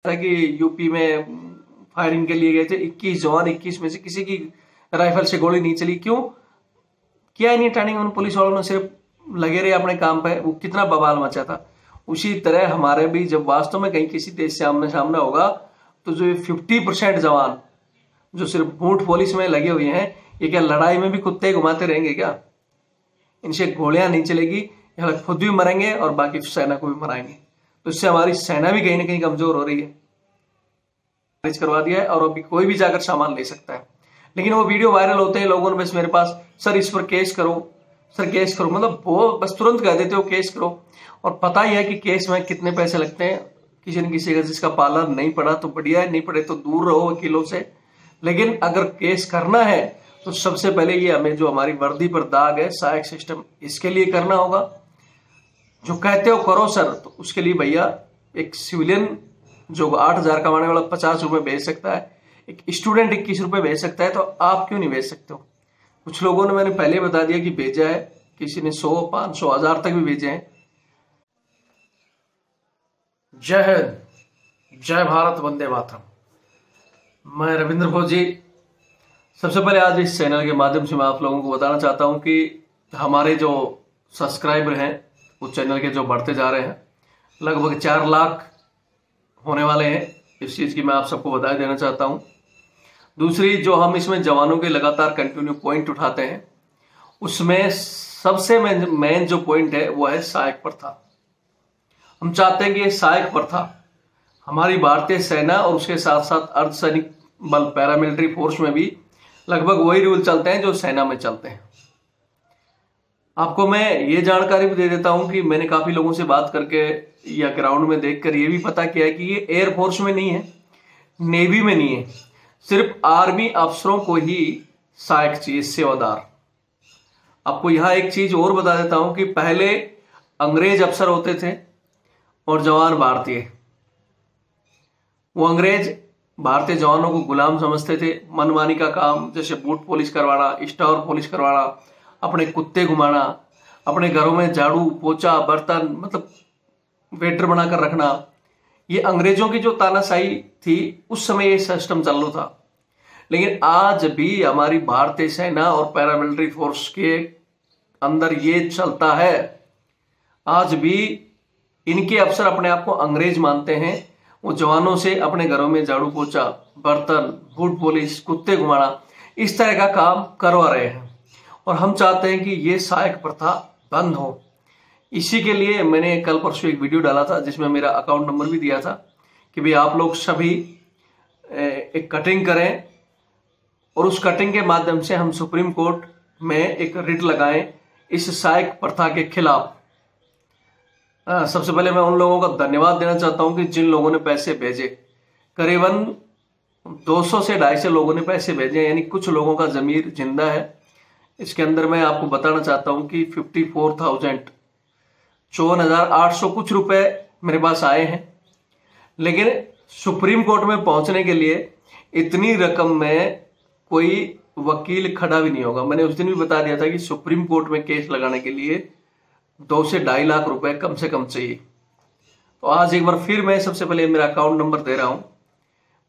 था कि यूपी में फायरिंग के लिए गए थे 21 जवान, 21 में से किसी की राइफल से गोली नहीं चली। क्यों किया नहीं ट्रेनिंग? उन पुलिस वालों ने सिर्फ लगे रहे अपने काम पे। वो कितना बवाल मचा था। उसी तरह हमारे भी जब वास्तव में कहीं किसी देश से आमने सामने होगा तो जो 50% जवान जो सिर्फ बूट पुलिस में लगे हुए हैं, ये क्या लड़ाई में भी कुत्ते घुमाते रहेंगे क्या? इनसे गोलियां नहीं चलेगी, ये खुद भी मरेंगे और बाकी सेना को भी मराएंगे। तो इससे हमारी सेना भी कहीं ना कहीं कमजोर हो रही है। खारिज करवा दिया है और अभी कोई भी जाकर सामान ले सकता है। लेकिन वो वीडियो वायरल होते हैं, लोगों ने बस मेरे पास सर इस पर केस करो, सर केस करो, मतलब वो बस तुरंत कह देते हो केस करो। और पता ही है कि केस में कितने पैसे लगते हैं। किसी न किसी का जिसका पाला नहीं पड़ा तो बढ़िया है, नहीं पड़े तो दूर रहो वकीलों से। लेकिन अगर केस करना है तो सबसे पहले ये हमें जो हमारी वर्दी पर दाग है, सहायक सिस्टम, इसके लिए करना होगा। जो कहते हो करो सर, तो उसके लिए भैया एक सिविलियन जो 8,000 कमाने वाला 50 रुपए भेज सकता है, एक स्टूडेंट 21 रुपए भेज सकता है, तो आप क्यों नहीं भेज सकते हो? कुछ लोगों ने, मैंने पहले बता दिया कि भेजा है, किसी ने 100, 500, 1000 तक भी भेजे हैं। जय हिंद, जय भारत, वंदे मातरम। मैं रविंद्र भोजी। सबसे पहले आज इस चैनल के माध्यम से मैं आप लोगों को बताना चाहता हूं कि हमारे जो सब्सक्राइबर हैं उस चैनल के जो बढ़ते जा रहे हैं, लगभग 4 लाख होने वाले हैं। इस चीज की मैं आप सबको बधाई देना चाहता हूं। दूसरी, जो हम इसमें जवानों के लगातार कंटिन्यू पॉइंट उठाते हैं, उसमें सबसे मेन जो पॉइंट है वो है सहायक प्रथा। हम चाहते हैं कि ये सहायक प्रथा हमारी भारतीय सेना और उसके साथ साथ अर्धसैनिक बल, पैरामिलिट्री फोर्स में भी लगभग वही रूल चलते हैं जो सेना में चलते हैं। आपको मैं ये जानकारी भी दे देता हूं कि मैंने काफी लोगों से बात करके या ग्राउंड में देखकर ये भी पता किया है कि ये एयरफोर्स में नहीं है, नेवी में नहीं है, सिर्फ आर्मी अफसरों को ही सहायक चाहिए, सेवादार। आपको यहां एक चीज और बता देता हूं कि पहले अंग्रेज अफसर होते थे और जवान भारतीय। वो अंग्रेज भारतीय जवानों को गुलाम समझते थे। मनमानी का काम, जैसे बूट पॉलिश करवाना, स्टोर पॉलिश करवाना, अपने कुत्ते घुमाना, अपने घरों में झाड़ू पोछा बर्तन, मतलब वेटर बनाकर रखना, ये अंग्रेजों की जो तानाशाही थी उस समय ये सिस्टम चल रहा था। लेकिन आज भी हमारी भारतीय सेना और पैरामिलिट्री फोर्स के अंदर ये चलता है। आज भी इनके अफसर अपने आप को अंग्रेज मानते हैं। वो जवानों से अपने घरों में झाड़ू पोछा, बर्तन, बूट पॉलिश, कुत्ते घुमाना, इस तरह का काम करवा रहे हैं। और हम चाहते हैं कि ये सहायक प्रथा बंद हो। इसी के लिए मैंने कल परसों एक वीडियो डाला था जिसमें मेरा अकाउंट नंबर भी दिया था कि भाई आप लोग सभी एक कटिंग करें और उस कटिंग के माध्यम से हम सुप्रीम कोर्ट में एक रिट लगाएं इस सहायक प्रथा के खिलाफ। सबसे पहले मैं उन लोगों का धन्यवाद देना चाहता हूं कि जिन लोगों ने पैसे भेजे। करीबन 200 से 250 लोगों ने पैसे भेजे, यानी कुछ लोगों का जमीर जिंदा है। इसके अंदर मैं आपको बताना चाहता हूं कि 54,800 कुछ रुपए मेरे पास आए हैं। लेकिन सुप्रीम कोर्ट में पहुंचने के लिए इतनी रकम में कोई वकील खड़ा भी नहीं होगा। मैंने उस दिन भी बता दिया था कि सुप्रीम कोर्ट में केस लगाने के लिए 2 से 2.5 लाख रुपए कम से कम चाहिए। तो आज एक बार फिर मैं सबसे पहले मेरा अकाउंट नंबर दे रहा हूं।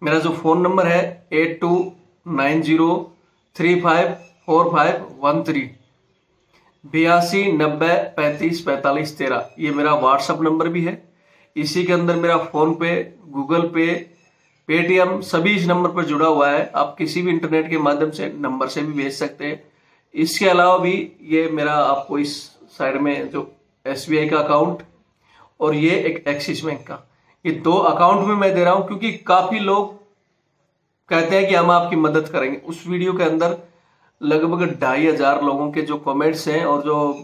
मेरा जो फोन नंबर है 8290354513, 8290354513। ये मेरा व्हाट्सएप नंबर भी है। इसी के अंदर मेरा फोन पे, गूगल पे, पेटीएम सभी इस नंबर पर जुड़ा हुआ है। आप किसी भी इंटरनेट के माध्यम से नंबर से भी भेज सकते हैं। इसके अलावा भी ये मेरा, आपको इस साइड में जो SBI का अकाउंट और ये एक एक्सिस बैंक का, ये 2 अकाउंट में मैं दे रहा हूं क्योंकि काफी लोग कहते हैं कि हम आपकी मदद करेंगे। उस वीडियो के अंदर लगभग 2,500 लोगों के जो कमेंट्स हैं और जो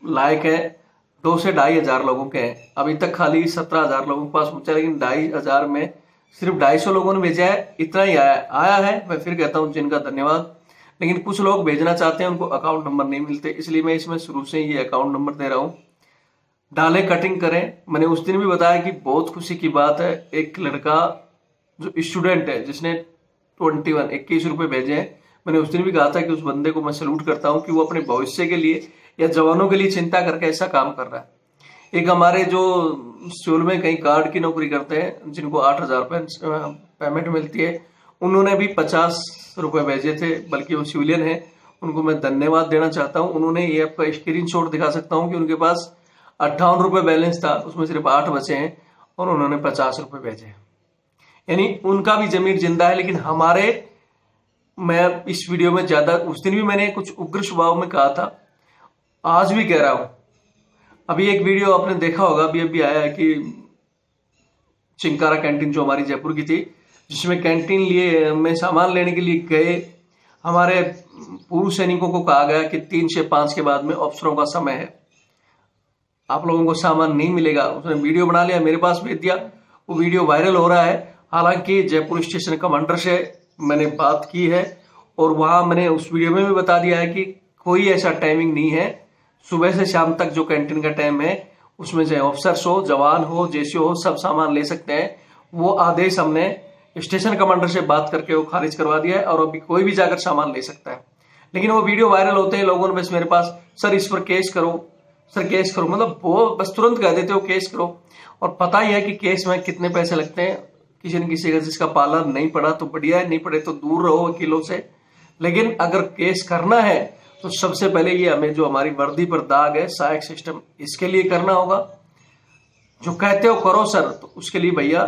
लाइक है 2 से 2,500 लोगों के हैं। अभी तक खाली 17,000 लोगों के पास पहुंचा, लेकिन 2,500 में सिर्फ 250 लोगों ने भेजा है। इतना ही आया है। मैं फिर कहता हूं जिनका धन्यवाद। लेकिन कुछ लोग भेजना चाहते हैं, उनको अकाउंट नंबर नहीं मिलते, इसलिए मैं इसमें शुरू से ये अकाउंट नंबर दे रहा हूं। डाले कटिंग करें। मैंने उस दिन भी बताया कि बहुत खुशी की बात है, एक लड़का जो स्टूडेंट है जिसने 21 रुपए भेजे हैं, मैंने उस दिन भी कहा था कि उस बंदे को मैं सैल्यूट करता हूं कि वो अपने भविष्य के लिए या जवानों के लिए चिंता करके ऐसा काम कर रहा है। एक हमारे जो सिविल में कई गार्ड की नौकरी करते हैं जिनको 8,000 पेमेंट मिलती है, उन्होंने भी 50 रुपए भेजे थे, बल्कि वो सिविलियन है, उनको मैं धन्यवाद देना चाहता हूं। उन्होंने ये आपका स्क्रीनशॉट दिखा सकता हूं कि उनके पास 58 रुपए बैलेंस था, उसमें सिर्फ 8 बचे हैं और उन्होंने 50 रुपए भेजे। यानी उनका भी जमीर जिंदा है। लेकिन हमारे, मैं इस वीडियो में ज्यादा, उस दिन भी मैंने कुछ उग्र स्वभाव में कहा था, आज भी कह रहा हूं। अभी एक वीडियो आपने देखा होगा, अभी आया है कि चिंकारा कैंटीन जो हमारी जयपुर की थी, जिसमें कैंटीन लिए में सामान लेने के लिए गए हमारे पूर्व सैनिकों को कहा गया कि 3 से 5 के बाद में अफसरों का समय है, आप लोगों को सामान नहीं मिलेगा। उसने वीडियो बना लिया, मेरे पास भेज दिया, वो वीडियो वायरल हो रहा है। हालांकि जयपुर स्टेशन कमांडर से मैंने बात की है और वहां मैंने उस वीडियो में भी बता दिया है कि कोई ऐसा टाइमिंग नहीं है, सुबह से शाम तक जो कैंटीन का टाइम है उसमें चाहे ऑफिसर्स हो, जवान हो, जेसी हो, सब सामान ले सकते हैं। वो आदेश हमने स्टेशन कमांडर से बात करके वो खारिज करवा दिया है और अभी कोई भी जाकर सामान ले सकता है। लेकिन वो वीडियो वायरल होते हैं, लोगों ने बस मेरे पास, सर इस पर केस करो, सर केस करो, मतलब वो बस तुरंत कह देते हो केस करो। और पता ही है कि केस में कितने पैसे लगते हैं। किसी न किसी का जिसका पालन नहीं पड़ा तो बढ़िया है, नहीं पड़े तो दूर रहो वकीलों से। लेकिन अगर केस करना है तो सबसे पहले ये हमें जो हमारी वर्दी पर दाग है, सहायक सिस्टम, इसके लिए करना होगा। जो कहते हो करो सर, तो उसके लिए भैया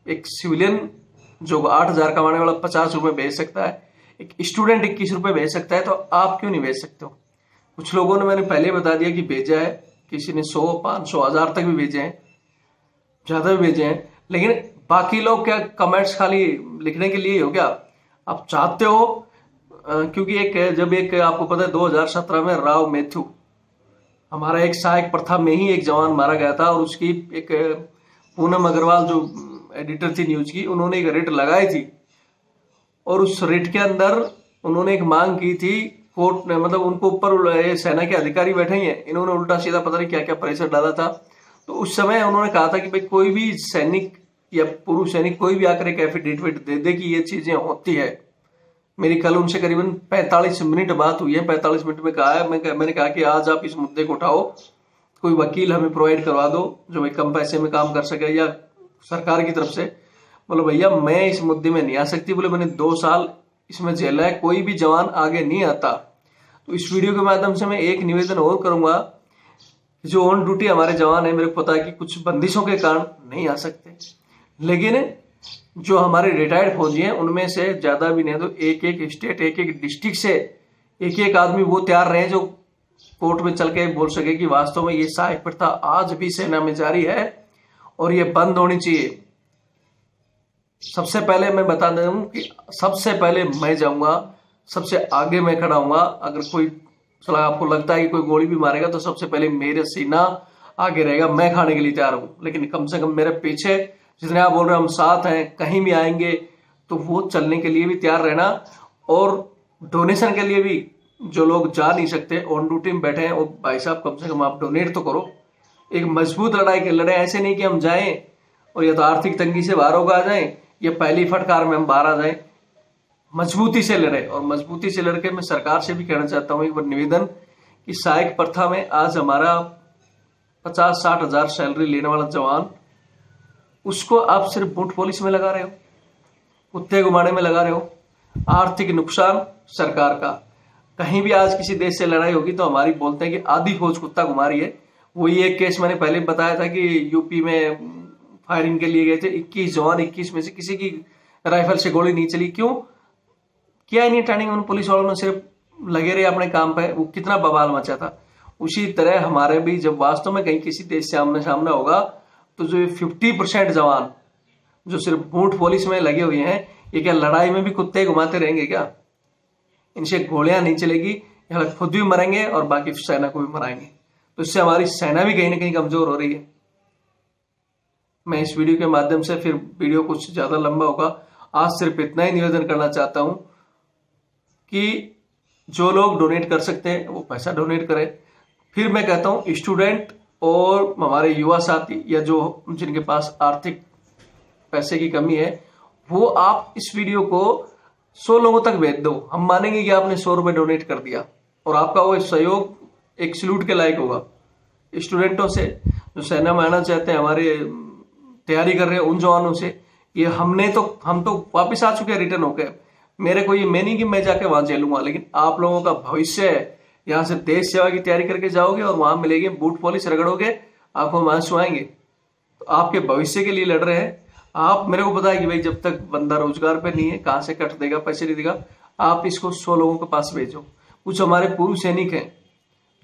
एक सिविलियन जो 8,000 कमाने वाला 50 रुपए भेज सकता है, एक स्टूडेंट 21 रुपए भेज सकता है, तो आप क्यों नहीं भेज सकते हो? कुछ लोगों ने, मैंने पहले बता दिया कि भेजा है, किसी ने 100, 500, 1000 तक भी भेजे हैं, ज्यादा भी भेजे हैं। लेकिन बाकी लोग क्या कमेंट्स खाली लिखने के लिए हो क्या? आप चाहते हो क्योंकि एक आपको पता है 2017 में राव मैथ्यू, हमारा एक सहायक प्रथा में ही एक जवान मारा गया था और उसकी एक पूनम अग्रवाल जो एडिटर थी न्यूज की, उन्होंने एक रिट लगाई थी और उस रिट के अंदर उन्होंने एक मांग की थी कोर्ट ने, मतलब उनको ऊपर सेना के अधिकारी बैठे ही हैं, इन्होंने उल्टा सीधा पता नहीं क्या क्या प्रेशर डाला था। तो उस समय उन्होंने कहा था कि भाई कोई भी सैनिक या पूर्व सैनिक कोई भी आकर एक एफिडेविट दे दे कि ये चीजें होती है। मेरी कल उनसे करीबन 45 मिनट बात हुई है। 45 मिनट में कहा है, मैंने कहा कि आज आप इस मुद्दे को उठाओ, कोई वकील हमें प्रोवाइड करवा दो जो भाई कम पैसे में काम कर सके, या सरकार की तरफ से। बोलो भैया मैं इस मुद्दे में नहीं आ सकती, बोले मैंने 2 साल इसमें झेला है, कोई भी जवान आगे नहीं आता। तो इस वीडियो के माध्यम से मैं एक निवेदन और करूंगा, जो ऑन ड्यूटी हमारे जवान है, मेरे को पता है कि कुछ बंदिशों के कारण नहीं आ सकते, लेकिन जो हमारे रिटायर्ड फौजी हैं उनमें से ज्यादा भी नहीं तो एक एक स्टेट, एक एक डिस्ट्रिक्ट से एक एक आदमी वो तैयार रहे जो कोर्ट में चल के बोल सके कि वास्तव में ये सहायक प्रथा आज भी सेना में जारी है और ये बंद होनी चाहिए। सबसे पहले मैं बता दूं कि सबसे पहले मैं जाऊंगा, सबसे आगे मैं खड़ा हूंगा। अगर कोई सलाह आपको लगता है कि कोई गोली भी मारेगा तो सबसे पहले मेरे सीना आगे रहेगा, मैं खाने के लिए तैयार हूं। लेकिन कम से कम मेरे पीछे जितने आप बोल रहे हैं हम साथ हैं, कहीं भी आएंगे तो वो चलने के लिए भी तैयार रहना। और डोनेशन के लिए भी जो लोग जा नहीं सकते, ऑन ड्यूटी में बैठे हैं, वो भाई साहब कम से कम आप डोनेट तो करो। एक मजबूत लड़ाई के लड़े, ऐसे नहीं कि हम जाएं और या तो आर्थिक तंगी से बाहर होकर आ जाएं या पहली फटकार में हम बाहर आ जाएं। मजबूती से लड़े, और मजबूती से लड़के मैं सरकार से भी कहना चाहता हूं एक बार निवेदन कि सहायक प्रथा में आज हमारा 50-60 हजार सैलरी लेने वाला जवान, उसको आप सिर्फ बूट पॉलिश में लगा रहे हो, कुत्ते घुमाने में लगा रहे हो। आर्थिक नुकसान सरकार का। कहीं भी आज किसी देश से लड़ाई होगी तो हमारी बोलते हैं कि आधी फौज कुत्ता घुमा रही है। वही एक केस मैंने पहले बताया था कि यूपी में फायरिंग के लिए गए थे 21 जवान, 21 में से किसी की राइफल से गोली नहीं चली। क्यों किया नहीं ट्रेनिंग? उन पुलिस वालों ने सिर्फ लगे रहे अपने काम पे, वो कितना बवाल मचा था। उसी तरह हमारे भी जब वास्तव में कहीं किसी देश से आमने सामने होगा तो जो 50% जवान जो सिर्फ बूट पॉलिश में लगे हुए हैं, ये क्या लड़ाई में भी कुत्ते घुमाते रहेंगे क्या? इनसे गोलियां नहीं चलेगी, ये खुद भी मरेंगे और बाकी सेना को भी मराएंगे। तो इससे हमारी सेना भी कहीं ना कहीं कमजोर हो रही है। मैं इस वीडियो के माध्यम से, फिर वीडियो कुछ ज्यादा लंबा होगा, आज सिर्फ इतना ही निवेदन करना चाहता हूं कि जो लोग डोनेट कर सकते हैं वो पैसा डोनेट करें। फिर मैं कहता हूं स्टूडेंट और हमारे युवा साथी या जो जिनके पास आर्थिक पैसे की कमी है, वो आप इस वीडियो को 100 लोगों तक भेज दो। हम मानेंगे कि आपने 100 रुपए डोनेट कर दिया और आपका वो सहयोग एक सैल्यूट के लायक होगा। स्टूडेंटों से, जो सेना में आना चाहते हैं, हमारे तैयारी कर रहे हैं, उन जवानों से, ये हम तो वापस आ चुके हैं रिटर्न होकर। मेरे को ये मैं नहीं कि मैं जाके वहां झेलूंगा, लेकिन आप लोगों का भविष्य है। यहाँ से देश सेवा की तैयारी करके जाओगे और वहां मिलेगी बूट पॉलिश रगड़ोगे, आपको आंसू आएंगे। तो आपके भविष्य के लिए लड़ रहे हैं आप। मेरे को पता है कि भाई जब तक बंदा रोजगार पे नहीं है, कहां से कट देगा, पैसे नहीं देगा। आप इसको 100 लोगों के पास भेजो। कुछ हमारे पूर्व सैनिक हैं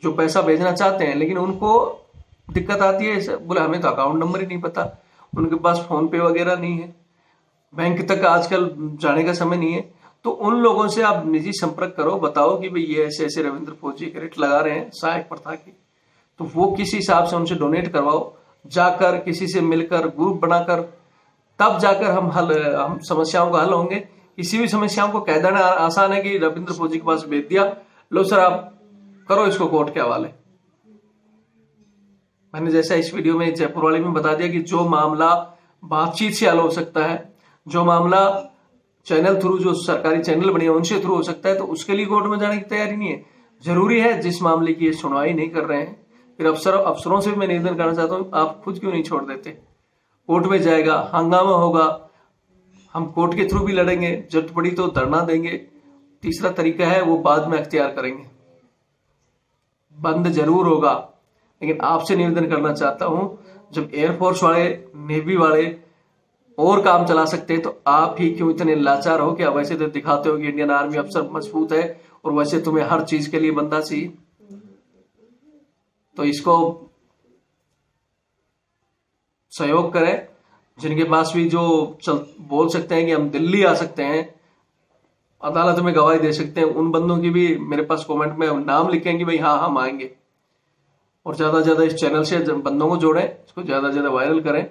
जो पैसा भेजना चाहते हैं, लेकिन उनको दिक्कत आती है, बोले हमें तो अकाउंट नंबर ही नहीं पता, उनके पास फोन पे वगैरह नहीं है, बैंक तक आजकल जाने का समय नहीं है। तो उन लोगों से आप निजी संपर्क करो, बताओ कि भाई ये ऐसे ऐसे रविंद्र फौजी रेट लगा रहे हैं सहायक प्रथा की, तो वो किसी हिसाब से उनसे डोनेट करवाओ, जाकर किसी से मिलकर ग्रुप बनाकर, तब जाकर हम समस्याओं का हल होंगे। किसी भी समस्याओं को कह देना आसान है कि रविंद्र फौजी के पास भेज दिया, लो सर आप करो इसको कोर्ट के हवाले। मैंने जैसा इस वीडियो में जयपुर वाले में बता दिया कि जो मामला बातचीत से हल हो सकता है, जो मामला चैनल थ्रू, जो सरकारी चैनल बने हैं उनसे थ्रू हो सकता है, तो उसके लिए कोर्ट में जाने की तैयारी नहीं है। जरूरी है जिस मामले की सुनवाई नहीं कर रहे हैं, फिर अफसरों से भी मैं निवेदन करना चाहता हूँ, आप खुद क्यों नहीं छोड़ देते। कोर्ट में जाएगा, हंगामा होगा, हम कोर्ट के थ्रू भी लड़ेंगे, जरूरत पड़ी तो धरना देंगे। तीसरा तरीका है वो बाद में अख्तियार करेंगे। बंद जरूर होगा, लेकिन आपसे निवेदन करना चाहता हूं, जब एयरफोर्स वाले, नेवी वाले और काम चला सकते हैं, तो आप ही क्यों इतने लाचार हो? क्या वैसे तो दिखाते हो कि इंडियन आर्मी अफसर मजबूत है और वैसे तुम्हें हर चीज के लिए बंदा चाहिए। तो इसको सहयोग करें। जिनके पास भी जो बोल सकते हैं कि हम दिल्ली आ सकते हैं, अदालत में गवाही दे सकते हैं, उन बंदों की भी मेरे पास कमेंट में नाम लिखें कि भाई हाँ हम आएंगे। और ज्यादा से ज्यादा इस चैनल से बंदों को जोड़ें, इसको ज्यादा से ज्यादा वायरल करें।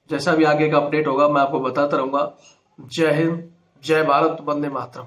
जैसा भी आगे का अपडेट होगा मैं आपको बताता रहूंगा। जय हिंद, जय भारत, वंदे मातरम।